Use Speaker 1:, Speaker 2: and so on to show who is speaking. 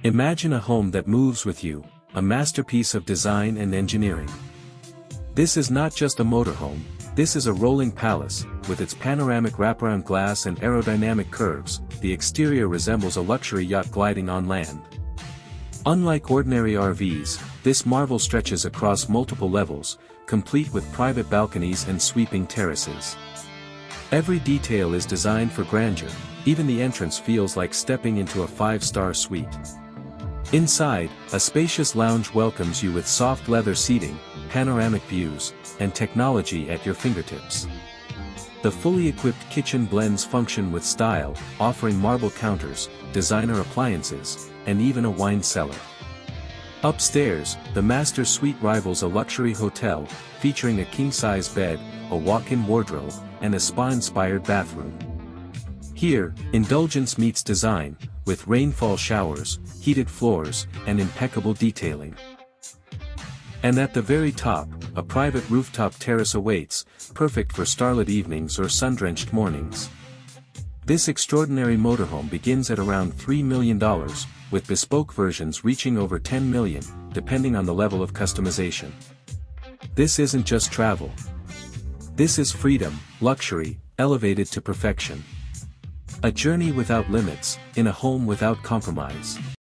Speaker 1: Imagine a home that moves with you, a masterpiece of design and engineering. This is not just a motorhome, this is a rolling palace. With its panoramic wraparound glass and aerodynamic curves, the exterior resembles a luxury yacht gliding on land. Unlike ordinary RVs, this marvel stretches across multiple levels, complete with private balconies and sweeping terraces. Every detail is designed for grandeur, even the entrance feels like stepping into a five-star suite. Inside, a spacious lounge welcomes you with soft leather seating, panoramic views, and technology at your fingertips. The fully equipped kitchen blends function with style, offering marble counters, designer appliances, and even a wine cellar. Upstairs, the master suite rivals a luxury hotel, featuring a king-size bed, a walk-in wardrobe, and a spa-inspired bathroom. Here, indulgence meets design, with rainfall showers, heated floors, and impeccable detailing. And at the very top, a private rooftop terrace awaits, perfect for starlit evenings or sun-drenched mornings. This extraordinary motorhome begins at around $3 million, with bespoke versions reaching over $10 million, depending on the level of customization. This isn't just travel. This is freedom, luxury, elevated to perfection. A journey without limits, in a home without compromise.